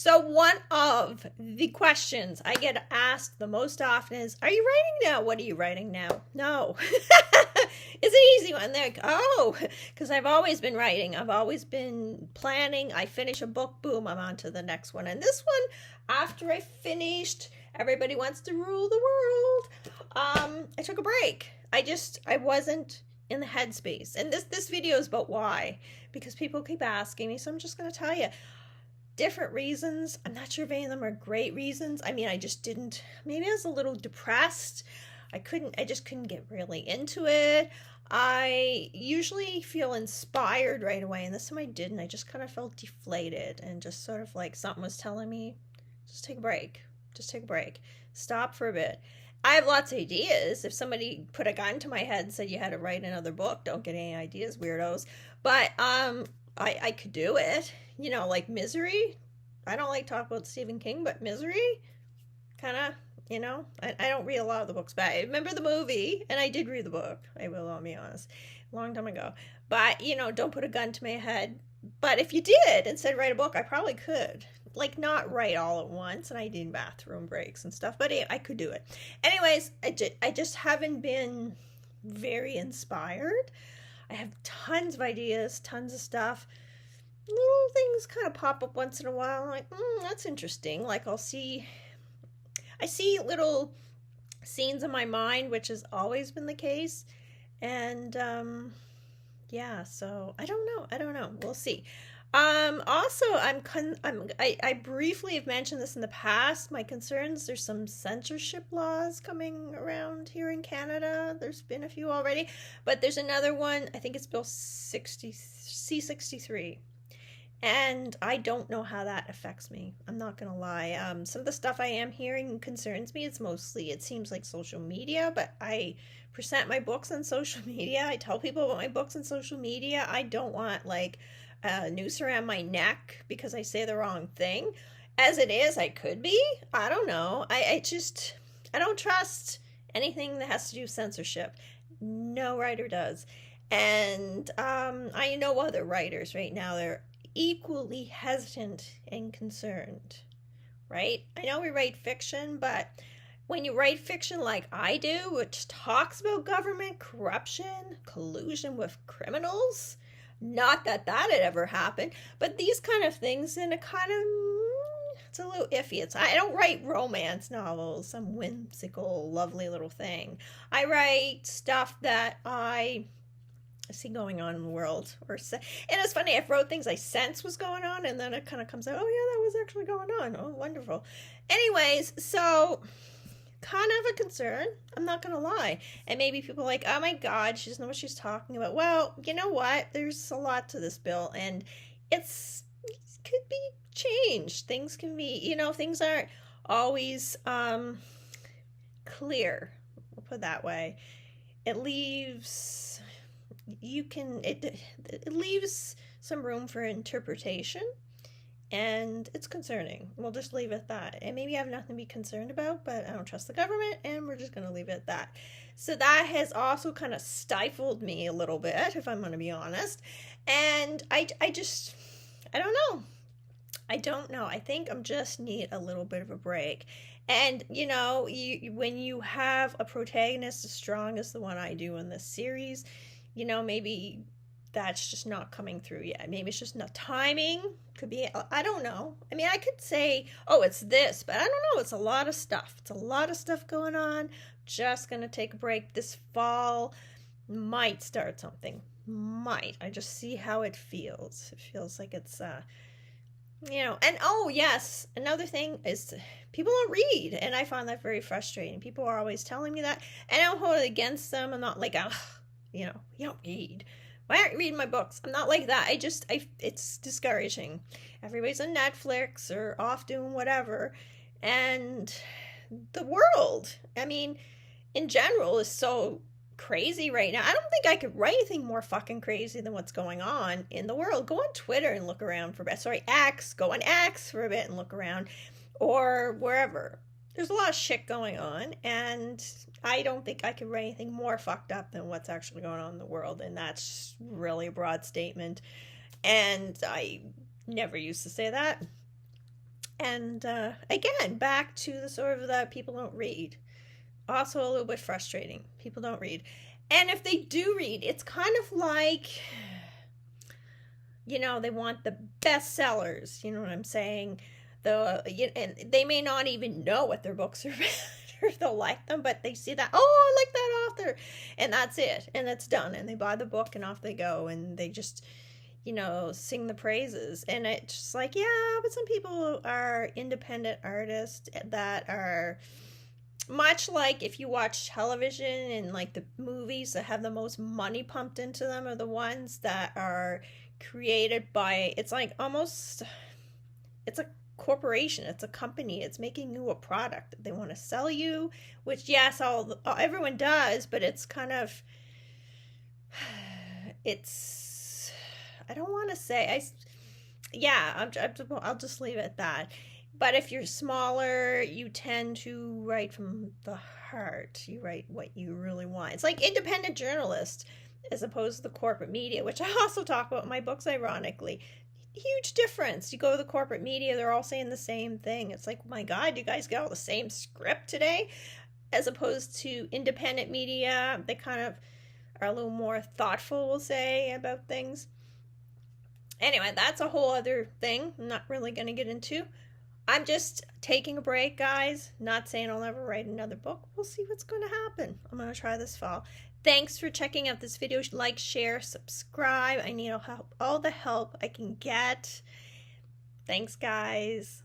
So one of the questions I get asked the most often is, are you writing now? What are you writing now? No. It's an easy one. They're like, oh, because I've always been writing. I've always been planning. I finish a book, boom, I'm on to the next one. And this one, after I finished Everybody Wants to Rule the World, I took a break. I wasn't in the headspace. And this video is about why. Because people keep asking me, so I'm just going to tell you. Different reasons. I'm not sure if any of them are great reasons. I mean, I just didn't, maybe I was a little depressed. I just couldn't get really into it. I usually feel inspired right away, and this time I didn't. I just kind of felt deflated and just sort of like something was telling me, just take a break. Just take a break. Stop for a bit. I have lots of ideas. If somebody put a gun to my head and said you had to write another book, don't get any ideas, weirdos. But I could do it. You know, like Misery. I don't like talk about Stephen King, but Misery, kind of, you know, I don't read a lot of the books, but I remember the movie, and I did read the book. I will, I'll be honest, a long time ago. But, you know, don't put a gun to my head. But if you did and said write a book, I probably could. Like, not write all at once, and I did bathroom breaks and stuff, but I could do it. Anyways, I just haven't been very inspired. I have tons of ideas, tons of stuff. Little things kind of pop up once in a while. I'm like, that's interesting. Like I see little scenes in my mind, which has always been the case. And yeah, so I don't know. We'll see. Also, I briefly have mentioned this in the past. My concerns, there's some censorship laws coming around here in Canada. There's been a few already, but there's another one. I think it's Bill C-63. And I don't know how that affects me. I'm not going to lie. Some of the stuff I am hearing concerns me. It seems like social media, but I present my books on social media. I tell people about my books on social media. I don't want like a noose around my neck because I say the wrong thing. As it is, I could be. I don't know. I don't trust anything that has to do with censorship. No writer does. And I know other writers right now, they're equally hesitant and concerned, right? I know we write fiction, but when you write fiction like I do, which talks about government corruption, collusion with criminals, not that had ever happened, but these kind of things, and it's a little iffy. I don't write romance novels, some whimsical, lovely little thing. I write stuff that I see going on in the world, and it's funny, I wrote things I sense was going on, and then it kind of comes out, oh yeah, that was actually going on. Oh, wonderful. Anyways, so kind of a concern, I'm not gonna lie. And maybe people are like, oh my god, she doesn't know what she's talking about. Well, you know what, there's a lot to this bill, and it could be changed. Things can be, you know, things aren't always clear, we'll put it that way. It leaves it leaves some room for interpretation, and it's concerning. We'll just leave it at that. And maybe I have nothing to be concerned about, but I don't trust the government, and we're just going to leave it at that. So that has also kind of stifled me a little bit, if I'm going to be honest. And I don't know. I don't know. I think I'm just need a little bit of a break. And, you know, when you have a protagonist as strong as the one I do in this series, you know, maybe that's just not coming through yet. Maybe it's just not timing. Could be, I don't know. I mean, I could say, oh, it's this, but I don't know. It's a lot of stuff. It's a lot of stuff going on. Just going to take a break. This fall might start something. Might. I just see how it feels. It feels like it's, you know, and oh, yes, another thing is people don't read, and I find that very frustrating. People are always telling me that, and I don't hold it against them. I'm not like, you know, you don't read. Why aren't you reading my books? I'm not like that. It's discouraging. Everybody's on Netflix or off doing whatever. And the world, I mean, in general, is so crazy right now. I don't think I could write anything more fucking crazy than what's going on in the world. Go on Twitter and look around for a bit. Go on X for a bit and look around. Or wherever. There's a lot of shit going on, and I don't think I could write anything more fucked up than what's actually going on in the world, and that's really a broad statement, and I never used to say that. And again, back to the sort of that people don't read. Also a little bit frustrating. People don't read. And if they do read, it's kind of like, you know, they want the bestsellers. You know what I'm saying? And they may not even know what their books are about or if they'll like them, but they see that, oh, I like that author. And that's it. And it's done. And they buy the book and off they go. And they just, you know, sing the praises. And it's just like, yeah, but some people are independent artists that are much like if you watch television and like the movies that have the most money pumped into them are the ones that are created by, it's like almost, it's a corporation, it's a company, it's making you a product that they want to sell you, which yes, everyone does, but it's kind of, it's, I don't want to say, I'll just leave it at that. But if you're smaller, you tend to write from the heart. You write what you really want. It's like independent journalists as opposed to the corporate media, which I also talk about in my books, ironically. Huge difference. You go to the corporate media, they're all saying the same thing. It's like, oh my God, you guys got all the same script today? As opposed to independent media, they kind of are a little more thoughtful, we'll say, about things. Anyway, that's a whole other thing I'm not really going to get into. I'm just taking a break, guys. Not saying I'll never write another book. We'll see what's going to happen. I'm going to try this fall. Thanks for checking out this video. Like, share, subscribe. I need all the help I can get. Thanks, guys.